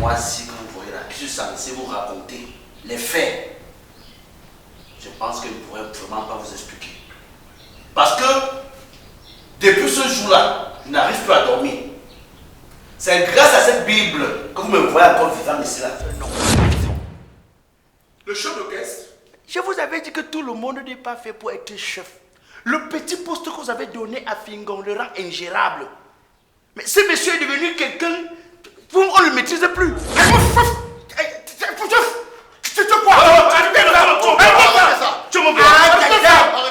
moi-ci que vous voyez là, je suis censé vous raconter les faits. Je pense que je ne pourrais vraiment pas vous expliquer. Parce que, depuis ce jour-là, je n'arrive plus à dormir. C'est grâce à cette Bible que vous me voyez encore vivant ici là. Non. Le chef d'orchestre. Je vous avais dit que tout le monde n'est pas fait pour être chef. Le petit poste que vous avez donné à Fingon le rend ingérable. Mais ce monsieur est devenu quelqu'un, on ne le maîtrise plus. Tu me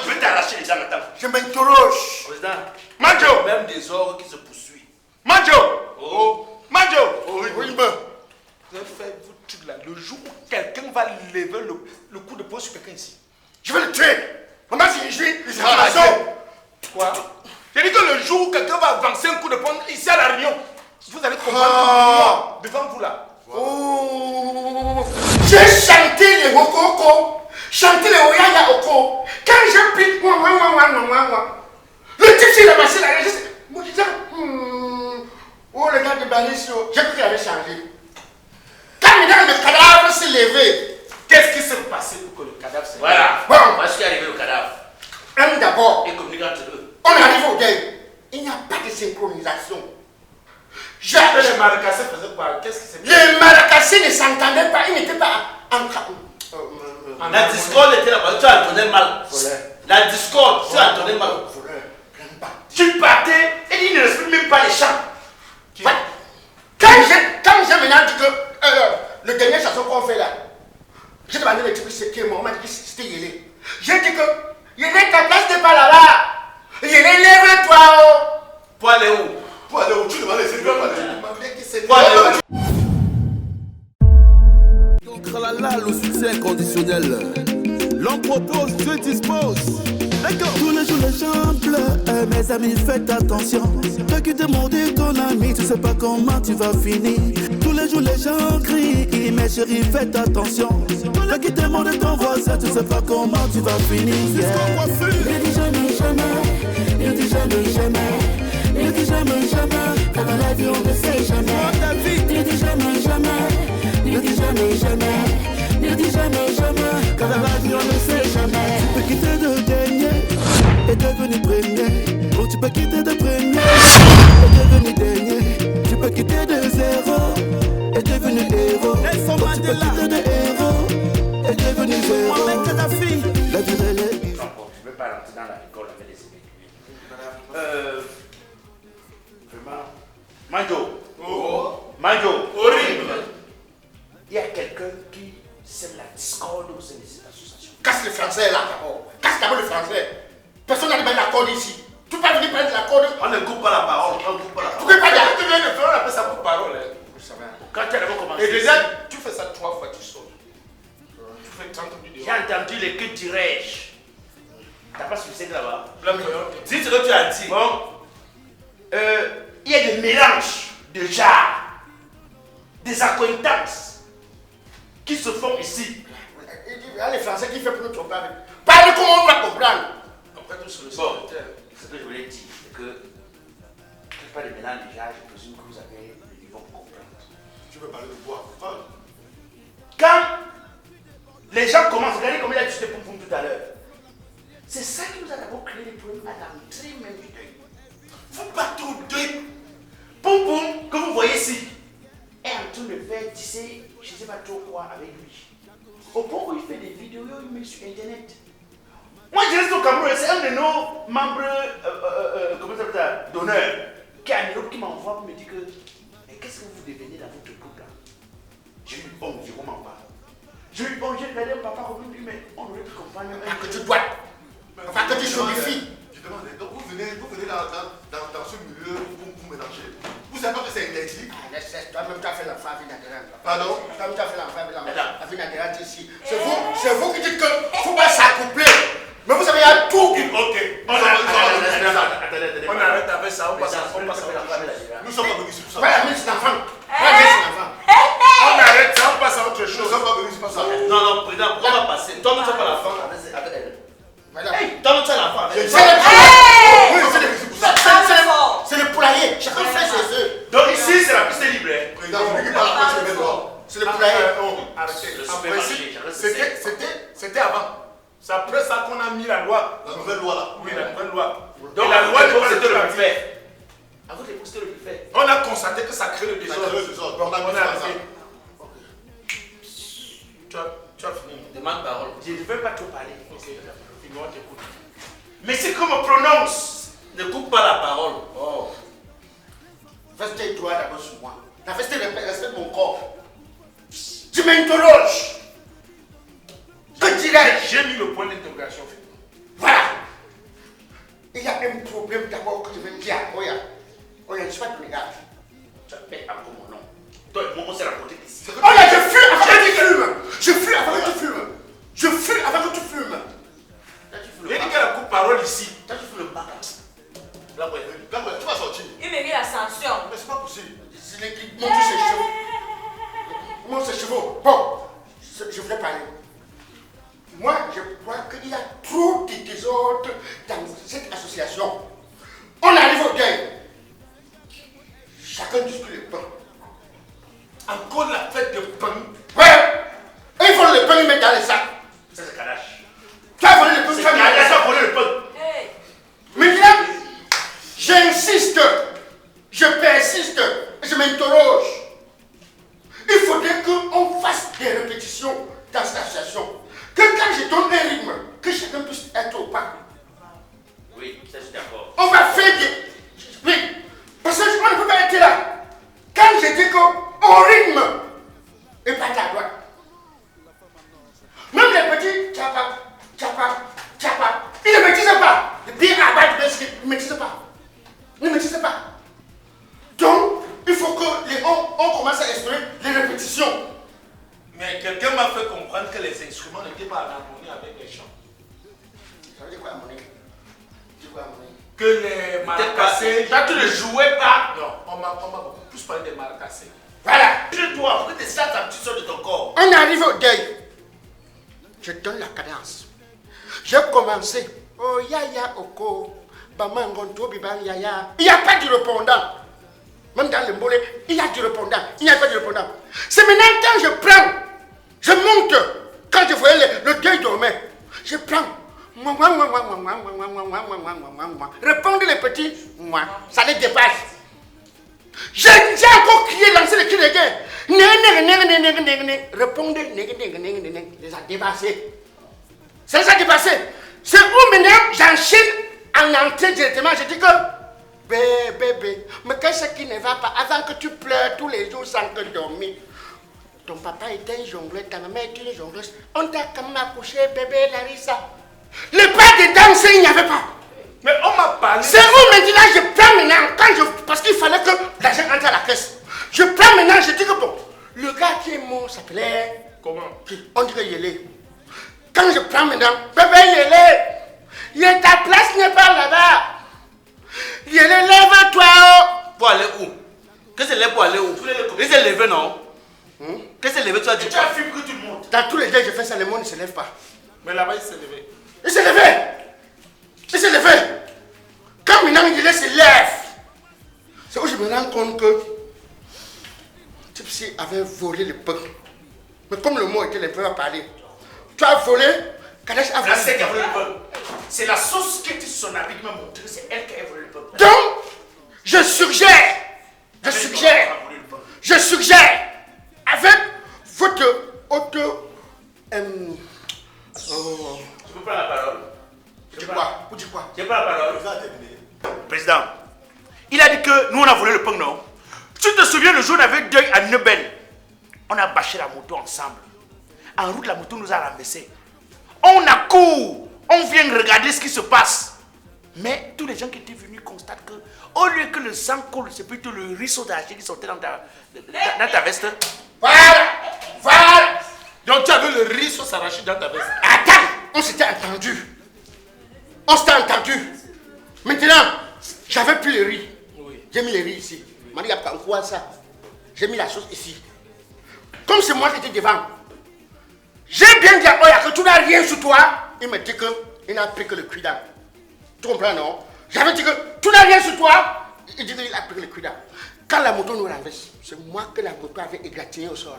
je vais t'arracher les gens maintenant. Je m'interroge. Président, Manjo. même des ordres qui se poursuivent. Manjo. Oh. Manjo. Oui, vous faites vous truc là. Le jour où quelqu'un va lever le coup de poing sur quelqu'un ici, je vais le tuer. Maman, si je suis, il sera maison. Quoi? J'ai dit que le jour où quelqu'un va avancer un coup de poing ici à la réunion, vous allez comprendre que moi, devant vous là. Oh. J'ai chanté les Wokoko, chanté les Oyaya Oko. Quand je pique, le type sur la machine, moi je dis, oh le gars de Balisio, j'ai cru qu'il avait changé. Quand le cadavre s'est levé, qu'est-ce qui s'est passé pour que le cadavre s'est levé? Voilà. Bon. Parce qu'il est arrivé le cadavre. Un d'abord, Et communique entre eux. on arrive au deuil. Il n'y a pas de synchronisation. Les Maracassis faisaient quoi? Qu'est-ce qui s'est passé? Les Maracassis ne s'entendaient pas, ils n'étaient pas en La discorde était là-bas, tu entendais mal. La discorde, tu entendais mal. Tu partais et il ne respecte même pas les chants. Quand j'ai maintenant dit que le dernier chanson qu'on fait là, j'ai demandé le type qui est mort, on m'a dit que c'était Yélé. J'ai dit que Yélé, ta place n'est pas là-bas. Yélé, lève-toi. Pour aller où? Pour aller où? Tu demandes les services pour aller où? Donc là, le soutien inconditionnel. L'on propose, je dispose. D'accord. Tous les jours les gens pleurent, mes amis faites attention. Toi qui demandes ton ami, tu sais pas comment tu vas finir. Tous les jours les gens crient, mes chéris faites attention. Toi qui demandes ton voisin, tu sais pas comment tu vas finir. Ne dis jamais, jamais, ne dis jamais, jamais. Ne dis jamais, jamais, car dans la vie on ne sait jamais. Ne dis jamais, jamais, ne dis jamais, jamais. Ne dis jamais, jamais, car dans la vie on ne sait jamais. Tu peux quitter de dernier et devenir premier. Ou tu peux quitter de premier et devenir dernier. Tu peux quitter de zéro et devenir héros. Ou tu peux quitter de héros et devenir zéro. La vie elle est... Je ne vais pas rentrer dans la école avec les émecs. Vraiment. Manjo. Oh. Manjo. Horrible. Il y a quelqu'un qui sème la discorde au sein de cette association. Casse le français là d'abord. Casse d'abord le français. Personne n'a pas l'accord ici. Tu peux pas venir prendre l'accord. On ne coupe pas la parole. On ne coupe pas la Tu parole. peux pas dire. Tu viens de faire, on appelle ça pour parole. Quand tu as d'abord commencé. Et déjà, tu fais ça 3 fois, tu sors. Tu fais 30 minutes. J'ai entendu les que dirais-je. T'as pas suivi là-bas. Dis ce que tu as dit. Bon. Il y a des mélanges de genres, des accointances qui se font ici. Il y a les Français qui font pour nous tromper. Parle comment on va comprendre. Après tout sur le secrétaire. Ce que je voulais dire, c'est que pas de mélange de genres, je présume que vous avez le niveau pour comprendre. Tu veux parler de quoi? Quand les gens commencent, regardez comme il a dit de Poum Poum tout à l'heure. C'est ça qui nous a d'abord créé des problèmes à l'entrée même du deuil. Vous partez au deuil. Poum Poum, que vous voyez ici, est en train de faire tisser, je ne sais pas trop quoi avec lui. Au point où il fait des vidéos, il met sur internet. Moi je reste au Cameroun, c'est un de nos membres comment ça s'appelle, d'honneur qui est à Europe qui m'envoie pour me dire que mais qu'est-ce que vous devenez dans votre groupe là? J'ai eu bon, je comment pas. J'ai eu bon, j'ai regardé mon papa comme lui, mais on aurait pu comprendre. Que tu dois. Enfin que tu chaudifies. Je demande, donc vous venez dans ce milieu pour mélanger. Vous savez pas que c'est interdit? Toi-même tu as fait l'enfant avec Nadérante. Pardon? Toi-même tu as fait l'enfant avec Nadérante ici. C'est vous qui dites qu'il ne faut pas s'accoupler. Mais vous savez, il y a tout. Ok. On arrête avec ça, on passe à la Nous sommes pas venus sur ça. Voilà, mais c'est l'enfant. On arrête ça, on passe à autre chose. Nous sommes pas venus sur ça. Non, non, président, pourquoi on va passer? Toi, tu n'as pas la femme avec elle. Hey, toi, tu as la femme avec elle. C'est le poulailler. Chacun fait ses œufs. Donc ici, c'est la piste libre. Président, finis par la porte, je vais dehors. C'est le poulailler. Arrêtez. Le En supermarché, principe, c'était avant. C'est après ça qu'on a mis la loi. La nouvelle loi là. Oui, la nouvelle loi. Donc, la loi n'est pas c'était le rétroactive. buffet. À votre époque, c'était le buffet. On a constaté que ça crée le Ça crée le désordre. désordre. Donc, On a on mis a ça. arrêté. Tu as fini. Demande parole. Je ne veux pas trop parler. Ok. Fini, on t'écoute. Mais c'est qu'on me prononce. Ne coupe pas la parole. Oh. Fais-toi d'abord sur moi. La fête respecte mon corps. Tu m'interroges. Que dirais-je? J'ai mis le point d'interrogation. Voilà. Il y a un problème d'abord que je veux dire. Oya, je ne suis pas ton gars. Tu appelles encore mon nom. Toi et moi, on s'est rencontrés ici. Oya, je fuis avant que tu fumes. Je fuis avant que tu fumes. Je fuis avant que tu fumes. J'ai dit qu'elle coupe parole ici. Toi, tu fumes le bac. Là, ouais, tu vas sortir. Il mérite la sanction. Mais c'est pas possible. C'est les qui montent ses cheveux. Monte ses cheveux. Bon, je voulais parler. Moi, je crois qu'il y a trop de désordre dans cette association. On arrive au deuil. Chacun distribue le pain. Encore la fête de pain. Ouais. Et ils volent le pain, ils mettent dans les sacs. Ça, c'est Kadash. Tu as volé le pain, C'est tu as mis dans les Kadash qui sacs. a volé le pain. Hey. Maintenant, j'insiste, je persiste, je m'interroge. Il faudrait qu'on fasse des répétitions dans cette association. Que quand je donne un rythme, que chacun puisse être au pas. Oui, ça, je suis d'accord. On va faire des... Oui, parce qu'on ne peut pas être là. Quand je dis qu'on rythme, et pas à droite. Même les petits, tchapa, ils ne maîtrisent pas. Les pieds à bas de ils ne maîtrisent pas. Ils ne maîtrisent pas. Donc, il faut que on commence à explorer les répétitions. Mais quelqu'un m'a fait comprendre que les instruments n'étaient pas en harmonie avec les chants. Ça veut dire quoi, harmonie? Que les marcassés. Toi, tu ne jouais pas. Non, on m'a beaucoup plus parlé des marcassés. Voilà. Toi, pour que tu saches ta petite soeur de ton corps. On arrive au deuil. Je donne la cadence. J'ai commencé. Oh, yaya, oko. Bamangonto, biban, yaya. Il n'y a pas de répondant. Même dans le mbolé, il y a du répondant. Il n'y a pas de répondant. C'est maintenant quand je prends, je monte. Quand je voyais le deuil dormait, je prends. Répondez les petits, moi, ça les dépasse. J'ai encore crié, lancé le cri de guerre. Répondez, les a dépassés. Ça les a dépassés. C'est où maintenant j'enchaîne en entrée directement. Je dis que, bébé, mais qu'est-ce qui ne va pas avant que tu pleures tous les jours sans que dormir? Ton papa était un jongleur, ta maman est une jongleuse. On t'a quand même accouché, bébé Larissa. Le pas de danse, il n'y avait pas. Mais on m'a parlé. C'est où maintenant je prends maintenant, parce qu'il fallait que l'argent entre à la caisse. Je prends maintenant, je dis que bon, le gars qui est mort s'appelait... Comment? On dirait Yélé. Quand je prends maintenant, bébé Yélé, ta place n'est pas là-bas. Yélé, lève-toi. Pour aller où? Qu'est-ce que c'est pour aller où? Il s'est levé, non? Qu'est-ce que c'est levé, tu as dit Tu quoi? as vu que tout le monde. Dans tous les deux, je fais ça, le monde ne se lève pas. Mais là-bas, il s'est levé. Il s'est levé. Il s'est levé. Quand maintenant Yélé se lève, c'est où je me rends compte que Tipsy avait volé le pain. Mais comme le mot était le pain à parler, tu as volé, Kadash a volé. C'est qui a volé le pain. C'est la sauce qui était sur son habit qui m'a montré. C'est elle qui a volé le pain. Donc, je suggère, avec votre Tu peux prendre la parole. dis quoi? Vous dites quoi? Tu prends la parole. Ça a terminé. Président, il a dit que nous on a volé le pain, non? Tu te souviens le jour où on avait deuil à Neuben? On a bâché la moto ensemble. En route, la moto nous a renversés. On accourt, on vient regarder ce qui se passe. Mais tous les gens qui étaient venus constatent que, au lieu que le sang coule, c'est plutôt le ruisseau d'argile qui sortait dans ta veste. Voilà. Donc tu avais le riz sur s'arracher dans ta veste. Attends, on s'était entendu. Maintenant, j'avais plus le riz. Oui. J'ai mis le riz ici. Marie a pas quoi ça. J'ai mis la sauce ici. Comme c'est moi qui étais devant, j'ai bien dit à Oya que tu n'as rien sur toi. Il me dit qu'il n'a pris que le cuidant. Tu comprends, non? J'avais dit que tu n'as rien sur toi. Il dit qu'il a pris le cuidant. Quand la moto nous renverse, c'est moi que la moto avait égratigné au sol.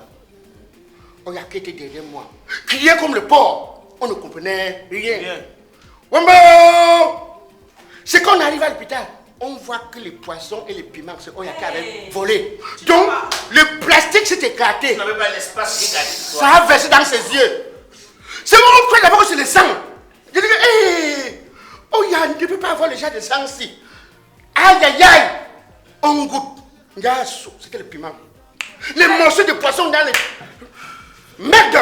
On y a qui était derrière moi. Criait comme le porc. On ne comprenait rien. Wambo! C'est quand on arrive à l'hôpital, on voit que les poissons et les piments, c'est Oyaka avaient volé. Donc, le plastique s'est éclaté. Tu n'avais pas l'espace qui est gardé. Ça a versé dans ses yeux. C'est moi qui crois d'abord que c'est le sang. Je dis que, hé, Oya ne peut pas avoir le genre de sang ici. Aïe, aïe, aïe. On goûte. C'était le piment. Les morceaux de poisson dans les... Merde!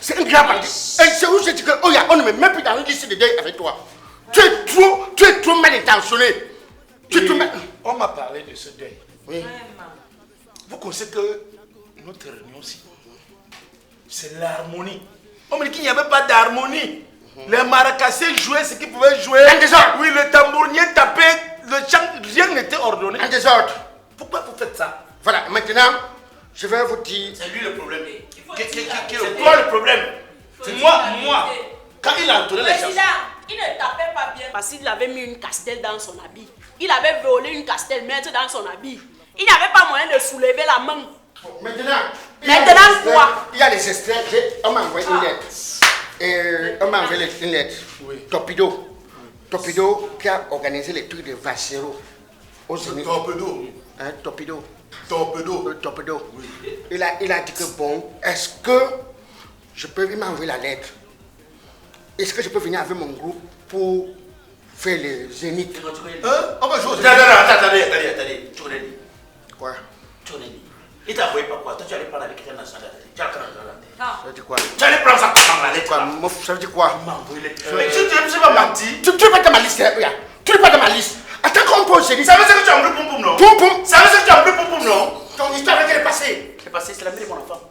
C'est un grand bandit. Et c'est où je dis que, Oya, on ne me met plus dans une liste de deuil avec toi. Tu es trop mal intentionné. On m'a parlé de ce deuil. Oui. Vous connaissez que notre réunion-ci, c'est l'harmonie. On me dit qu'il n'y avait pas d'harmonie. Les maracassés jouaient ce qu'ils pouvaient jouer. En désordre. Oui, le tambournier tapait, le chant, rien n'était ordonné. En désordre. Pourquoi vous faites ça? Voilà, maintenant, je vais vous dire... C'est lui le problème. C'est toi le problème. Moi, quand il a entonné les chansons... Président, il ne tapait pas bien parce qu'il avait mis une castelle dans son habit. Il avait volé une castelle maître dans son habit. Il n'avait pas moyen de soulever la main. Maintenant quoi? Il y a les extraits. On m'a envoyé une lettre. Et on m'a envoyé une lettre. Oui. Torpedo. Torpedo qui a organisé les trucs de Vassero. Au Zénith. Torpedo. Hein, Torpedo. Torpedo. Torpedo. Oui. Il a dit que bon, est-ce que je peux... Il m'a envoyé la lettre. Est-ce que je peux venir avec mon groupe pour faire le Zénith? On va jouer au Attendez. Tu connais dit. Quoi? Tu connais dit. Il t'a envoyé pas quoi? Toi, tu allais prendre avec quelqu'un national. Tu as Ça veut dire quoi? Tu allais prendre ça comme la lettre. Ça veut dire quoi? Mais tu ne pas menti. Tu n'es pas dans ma liste, regarde. Tu n'es pas dans ma liste. Attends qu'on pose Zénith. Ça veut dire que tu as un bleu poum non? Poum. Ça veut dire que tu as un bleu poum non? Ton histoire avec elle est passée. C'est passé, c'est la mère de mon enfant.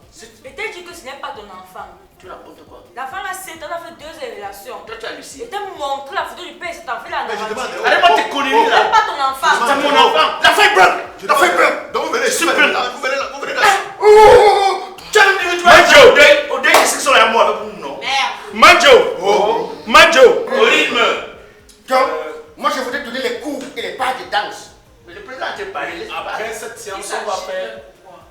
Mais t'as dit que ce n'est pas ton enfant. Tu racontes quoi? La femme a 7 ans, a fait 2 relations. Toi, tu as Lucie. Et t'as montré la photo du père, cet enfant là. Mais je demande. Allez-moi te conneries C'est là. pas ton enfant. C'est mon enfant. La feuille bleue. Donc vous venez ici, vous venez là. Tu as dit que tu vas au deuil de section à moi avec vous, non? Merde. Majo. Au rythme. Donc, moi je voudrais donner les cours et les pas de danse. Mais le président a parlé. Après cette séance, on va faire...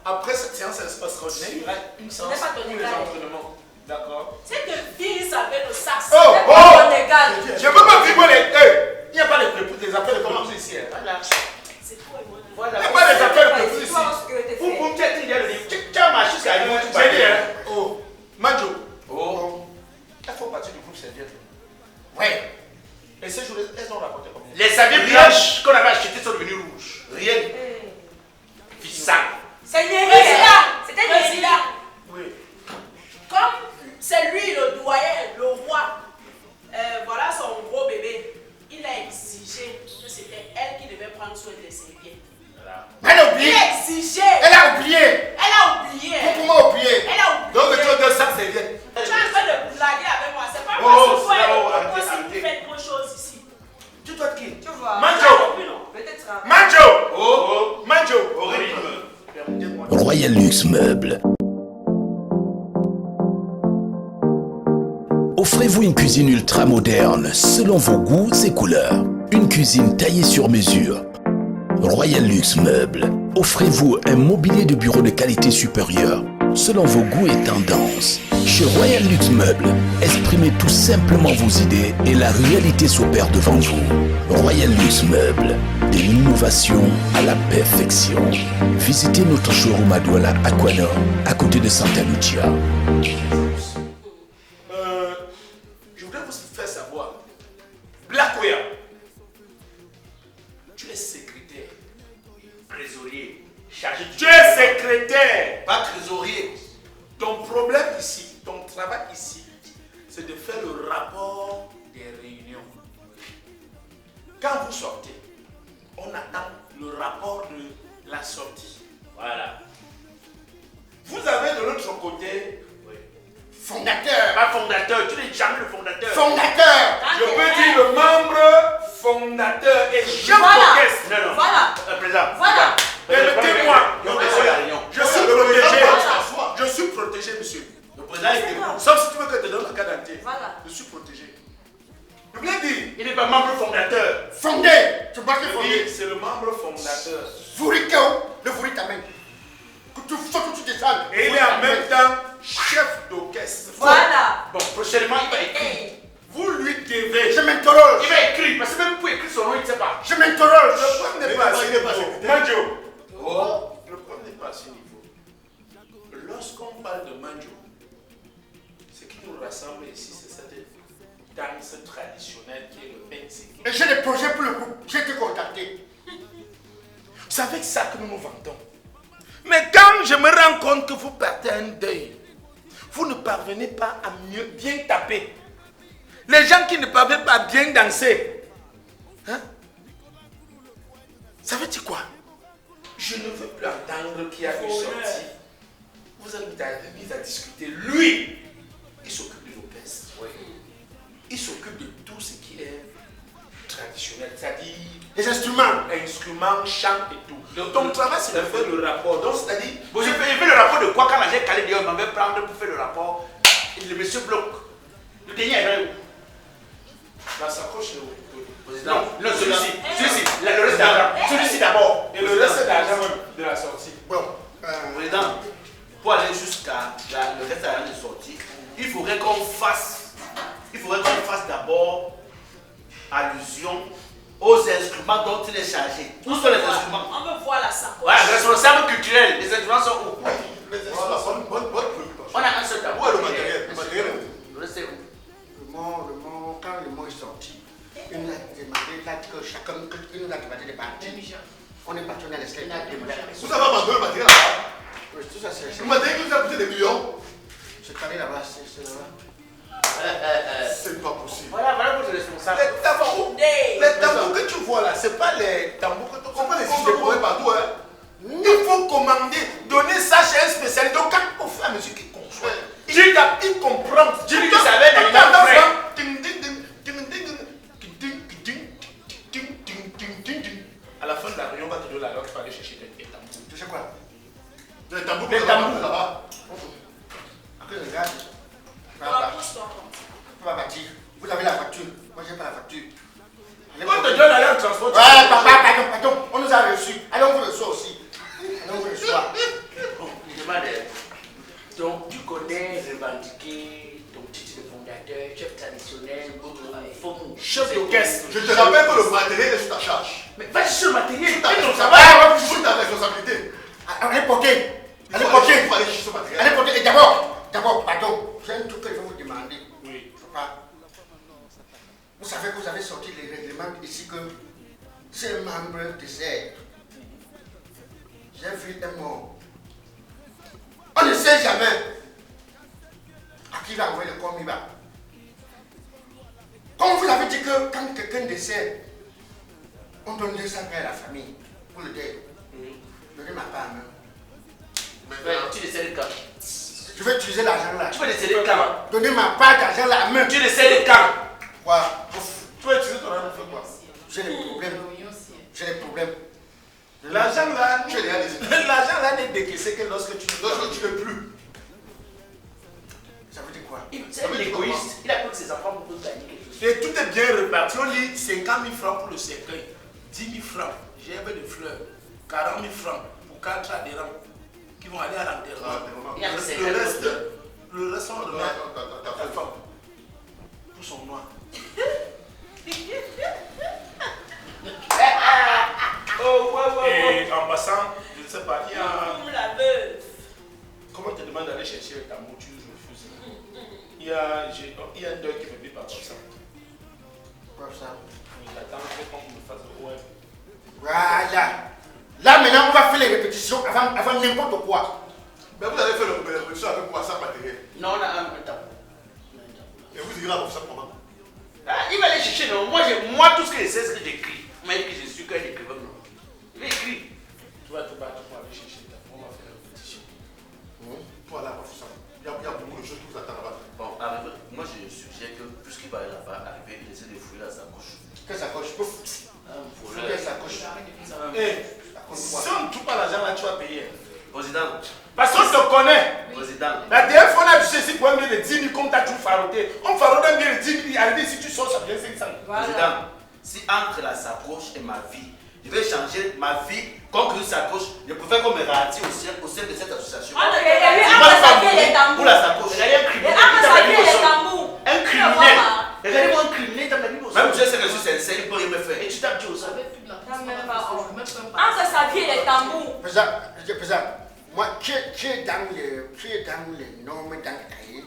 Après cette séance extraordinaire, il y aura une séance n'est pas ton pour les égal. entraînements. D'accord? Cette fille savait le sax. Oh, C'est pas ton égal. Je ne peux pas vibrer les deux. Il n'y a pas de prépuces, des affaires de commence ici. Voilà. C'est toi et moi. Voilà. Il n'y a pas des affaires de prépuces C'est ici. toi ce que t'es fait. Pour tu as dit, tu as marché jusqu'à J'ai dit, hein? Oh, Majo. Oh. Il faut partir du groupe serviette. Ouais. Et ces jours, elles ont rapporté combien? Les serviettes blanches qu'on avait achetées sont devenues rouges. Rien. Fissa. C'est Président. C'était Président. Oui. Comme c'est lui le doyen, le roi, voilà son gros bébé, il a exigé que c'était elle qui devait prendre soin des serviettes. Elle a Il oublié. a exigé. Elle a oublié. Elle a oublié. Comment oublié? Elle a oublié. Donc, tu as 200 serviettes. Tu es en train de blaguer avec moi. C'est pas Oh, possible. c'est Toi et là-haut, le arrêtez, si arrêtez. vous faites trop de choses ici. Tu dois qui? Tu vois. Manjo. Peut-être. Majo. Oh. Majo. Au rythme. Permettez-moi. Royal Luxe Meubles. Offrez-vous une cuisine ultra moderne selon vos goûts et couleurs. Une cuisine taillée sur mesure. Royal Luxe Meubles. Offrez-vous un mobilier de bureau de qualité supérieure selon vos goûts et tendances. Chez Royal Luxe Meubles, exprimez tout simplement vos idées et la réalité s'opère devant vous. Royal Luxe Meubles, de l'innovation à la perfection. Visitez notre showroom à Douala, Aquano, à côté de Santa Lucia. Je voudrais vous faire savoir. Blackware. Tu es secrétaire. Trésorier. Chargé Tu es secrétaire. Pas trésorier. Ton problème ici, ton travail ici, c'est de faire le rapport des réunions. Quand vous sortez, on attend le rapport de la sortie. Voilà. Vous avez de l'autre côté, Fondateur. Pas fondateur. Tu n'es jamais le fondateur. Fondateur. je peux dire le membre fondateur et chef Voilà. d'orchestre. Non, non. Voilà. Président. Voilà. Permettez-moi. Non, mais c'est la réunion. Je suis protégé. Je suis protégé, monsieur. Le président est debout. Sauf si tu veux que je te donne la carte d'identité. Voilà. Je suis protégé. Je voulais dire, Il est n'êtes pas membre fondateur. Fondé. Tu vois que fondé. C'est le membre fondateur. Vourikeo, le Vouritamen. Que tu faut que tu descendes. Et il est en même temps chef d'orchestre. Voilà. Bon, prochainement, il va écrire. Vous lui devez. Je m'interroge. Il va écrire, parce que même pour écrire son nom, il ne sait pas. Je m'interroge. Le problème n'est pas à ce niveau. Manjo. Oh, le problème n'est pas à ce niveau. Lorsqu'on parle de Manjo, ce qui nous rassemble ici, c'est cette danse traditionnelle qui est le Bensiki. Et j'ai des projets pour le groupe. J'ai été contacté. C'est avec ça que nous nous vendons. Mais quand je me rends compte que vous partez un deuil, vous ne parvenez pas à mieux bien taper. Les gens qui ne parviennent pas à bien danser, hein? Ça veut dire quoi? Je ne veux plus entendre qu'il y a une sortie. Vous avez mis à discuter. Lui, il s'occupe de l'orchestre. Oui. Il s'occupe de tout ce qui est traditionnel, c'est-à-dire Les instruments, chant et tout. Ton travail, c'est de faire le rapport. Donc, c'est-à-dire, Bon, je fais le rapport de quoi quand j'ai calé d'ailleurs, il m'avait prendre pour faire le rapport. Et le monsieur bloque. Le dernier est où? la sacoche est où? Non, celui-ci. Le reste d'argent. Celui-ci d'abord. Et le reste d'argent de la sortie. Bon, Président, pour aller jusqu'à le reste d'argent de sortie, il faudrait qu'on fasse d'abord allusion aux instruments dont il est chargé. Où sont les instruments? On veut voir la sacoche. Voilà, responsable culturel. Les instruments sont où? Voilà, bonne préoccupation. On a un seul tableau. Où est le matériel? Le matériel est où? Le reste est où? quand le mot est sorti, il nous a demandé que chacun, il nous a demandé des parties. On est parti, on a laissé les parties. Vous avez abandonné le matériel là-bas? Oui, tout ça, c'est Le matériel qui vous a coûté des millions? c'est allé là-bas, c'est là-bas. C'est pas possible. Voilà votre responsable. Les tambours que tu vois là, c'est pas les tambours que tu On peut comprends. les ici, des problèmes partout, hein? Il faut commander, donner ça chez un spécialiste. Donc, quand on fait la musique, il conçoit. Il comprend. Dis-lui que ça va être un grand frère. À la fin de la réunion, on va te donner la note pour aller chercher des tambours. Tu sais quoi? Les tambours, Les tambours. là-bas. Après, regarde. Papa bâtir. Vous avez la voiture. Moi, j'ai pas la voiture. On te donne aller en transport. Ouais, papa, pardon. On nous a reçus. Allez, on vous reçoit aussi. Allez, on vous reçoit. Bon, je demande. Donc, tu connais revendiquer ton titre de fondateur, chef traditionnel, Chef d'orchestre. Je te rappelle que le matériel est sous ta charge. Mais vas-y sur le matériel. Sous ta Fais ton responsabilité. travail. Sous ta responsabilité. Allez, porter. Il Allez, faut porter. aller chercher ce matériel. Allez, porter. Et d'abord, pardon. J'ai un truc que je vais vous demander. Oui. Papa, vous savez que vous avez sorti les règlements ici que si un membre décède, j'ai vu un mort. On ne sait jamais à qui va envoyer le corps il va. Comme vous avez dit que quand quelqu'un décède, on donne 200 à la famille pour le deuil. Donnez ma part même. Ouais, tu décèdes quand? Je vais utiliser l'argent là. Tu vas décéder quand? Donnez ma part d'argent là à main. Tu décèdes quand? Quoi? Tu vas utiliser ton argent pour faire quoi? J'ai des problèmes. J'ai des problèmes. L'argent là, Tu es déjà décidé. l'argent là n'est décaissé que lorsque tu Lorsque tu n'es plus. Ça veut dire quoi? C'est un égoïste. Il a pris ses enfants pour gagner quelque chose. Et tout est bien réparti. On lit 50 000 francs pour le cercueil, 10 000 francs, gerbe de fleurs, 40 000 francs pour 4 adhérents qui vont aller à l'enterrement. Il y a Le reste, on remet Ta à ta femme pour son noir. Et en passant, je ne sais pas, il y a. Pour la veuve. Comment on te demande d'aller chercher le tambour, tu refuses. Il y a un deuil qui me dit pas comme ça. Quoi ça? Il attend qu'on me fasse le ouais. Voilà. Là maintenant, on va faire les répétitions avant n'importe quoi. Mais vous allez faire le répétition avec quoi ça matériel? Non, on a un tabou. Et vous irez à ça comment? Ah, il va aller chercher, non. Moi, tout ce que je sais, c'est que j'écris. Même que je suis qu'un écrivain, non. Il écrit. Tu vas te battre pour aller chercher ta femme, on va faire la répétition. Pour aller à ça. Il y a beaucoup de choses qui vous attendent là-bas. Bon, moi je suggère que puisqu'il va aller là-bas, arriver, il essaie de fouiller la sacoche. Qu'est-ce que ça coche? Pouf. Voleur. Qu'est-ce que ça coche? Eh, si on ne trouve pas l'argent là, tu vas payer. Président, Parce qu'on te connaît. président, Président. La dernière fois, on a acheté ici pour un bien de 10 000 comme tu as tout faroté. On farote un bien de 10 000, il arrive si tu sors, ça devient 500. Président, si entre la sacoche et ma vie, je vais changer ma vie contre une sacoche, je préfère qu'on me ratie au sein de cette association. Entre pas sa vie et les tambours. pour la sacoche. Entre sa vie et les tambours. Un criminel. Regardez-moi un criminel dans la vie. Même Dieu sait que je suis sincère, il peut rien me faire. Et tu tapes Dieu, ça. Entre sa vie et les tambours. Président, moi, qui est dans les normes dans le cahier,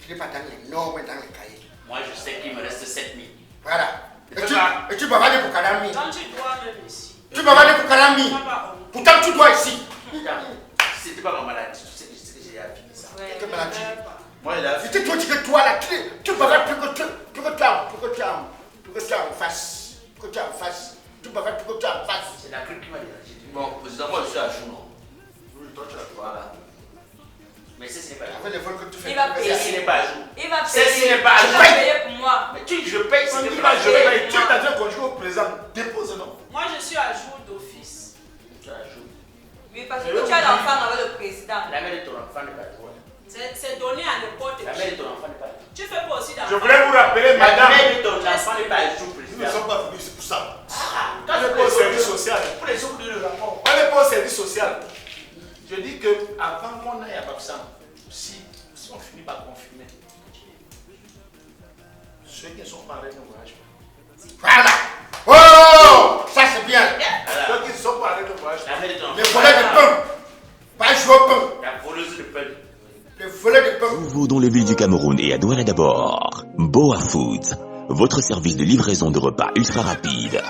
qui n'est pas dans les normes dans le cahier. Moi, je sais qu'il me reste 7 000. Voilà. Et tu bavardes pour Kalami. Quand tu dois même ici. Tu bavardes pour Kalami. Pourtant, tu dois ici. C'était pas ma maladie, c'est que j'ai appris ça. Quelle maladie? Moi, il a C'était toi que toi là, tu bavardes pour que tu es en face. Pour que tu es en face. Tu bavardes pour que tu es en face. C'est la crème qui m'a dérangé. Bon, président, moi je suis à jour, non? Toi, tu as Voilà. Mais ce n'est pas à Avec les vols que tu fais. Il va payer. Ce n'est pas à jour. Il va Ce n'est payer. pas à Il jour. va payer pour moi. Mais je paye, ce On n'est dit pas pas à je jour. paye. Tu es en train de conjuguer au président. Dépose, non? Moi, je suis à jour d'office. Tu as à jour. Oui, parce que tu as l'enfant avec le président. La mère de ton enfant n'est pas à jour. C'est donné à n'importe La mère de qui. ton enfant n'est pas à jour. Tu fais pas aussi Je d'enfant. voulais vous rappeler, La madame. mère de ton enfant n'est pas à jour, Nous ne président. sommes pas venus ici pour ça. Quand On n'est pas au service social. Pour les autres, le rapport. On n'est pas au service social. Je dis que avant qu'on aille à Babsam, si on finit par confirmer, ceux qui sont parés ne voyagent pas. Voilà. Oh, ça c'est bien. Ceux qui sont parés ne voyagent pas. La mère de ton enfant. Les volets de pain. Pas jouer au pain. La voleuse de pain. Les volets de pain. Vous dans les villes du Cameroun et à Douala d'abord. Boa Foods, votre service de livraison de repas ultra rapide.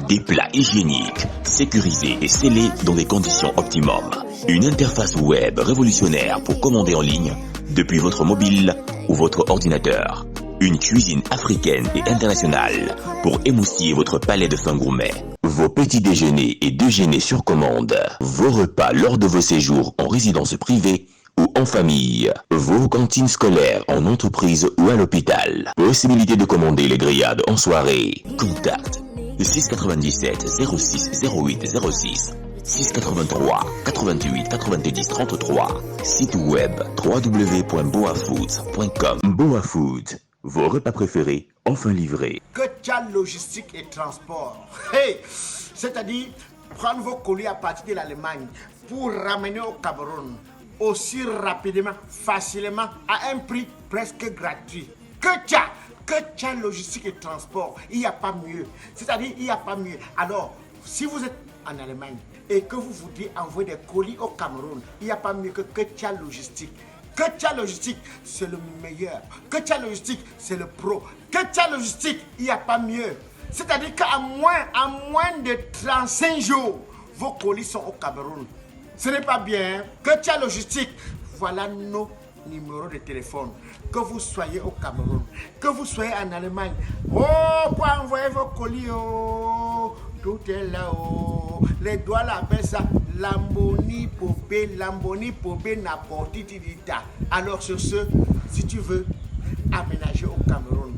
Des plats hygiéniques, sécurisés et scellés dans des conditions optimum. Une interface web révolutionnaire pour commander en ligne depuis votre mobile ou votre ordinateur. Une cuisine africaine et internationale pour émoustiller votre palais de fin gourmet. Vos petits déjeuners et déjeuners sur commande. Vos repas lors de vos séjours en résidence privée ou en famille. Vos cantines scolaires en entreprise ou à l'hôpital. Possibilité de commander les grillades en soirée. Contact 697 06 08 06 683 88 90 33. Site web www.boafoods.com. Boa Foods, vos repas préférés enfin livrés. Que tu as logistique et transport. Hey, c'est-à-dire prendre vos colis à partir de l'Allemagne pour ramener au Cameroun aussi rapidement, facilement, à un prix presque gratuit. Que tu as logistique et transport, il n'y a pas mieux. C'est-à-dire, il n'y a pas mieux. Alors, si vous êtes en Allemagne et que vous voudriez envoyer des colis au Cameroun, il n'y a pas mieux que Ketia Logistique. Ketia Logistique, c'est le meilleur. Ketia Logistique, c'est le pro. Ketia Logistique, il n'y a pas mieux. C'est-à-dire qu'à moins de 35 jours, vos colis sont au Cameroun. Ce n'est pas bien. Ketia Logistique, voilà nos numéros de téléphone. Que vous soyez au Cameroun, que vous soyez en Allemagne, oh, pour envoyer vos colis, oh, tout est là, oh. Les doigts l'appellent ça Lamboni Popé n'importe Tidita. Alors sur ce, si tu veux aménager au Cameroun,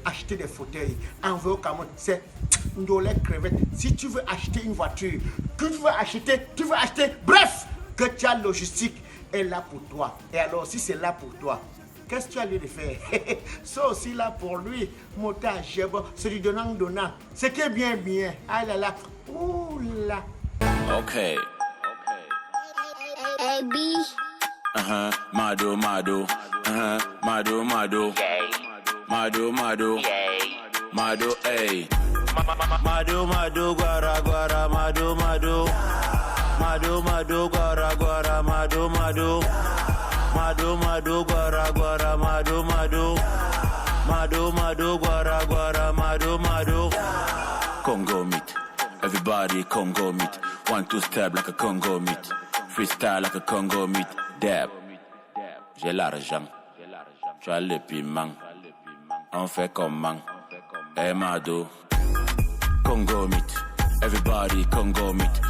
acheter des fauteuils, envoyer au Cameroun, c'est Ndolé crevette. Si tu veux acheter une voiture, que tu veux acheter, bref, que tu as logistique est là pour toi. Et alors si c'est là pour toi, qu'est-ce que tu as lieu de faire? C'est aussi là pour lui. Montage, c'est du donnant. Ce qui est bien. Ah là là. Ouh là. Okay. AB. Mado. Mado, hey. Mado, guara, mado. Mado, guara, mado. Mado, guara, mado. Congo meat. Everybody Congo meat. 1-2 step like a Congo meat. Freestyle like a Congo meat. Dab. J'ai l'argent. Tu as le piment. On fait comment? Hey Mado. Congo meat. Everybody Congo meat.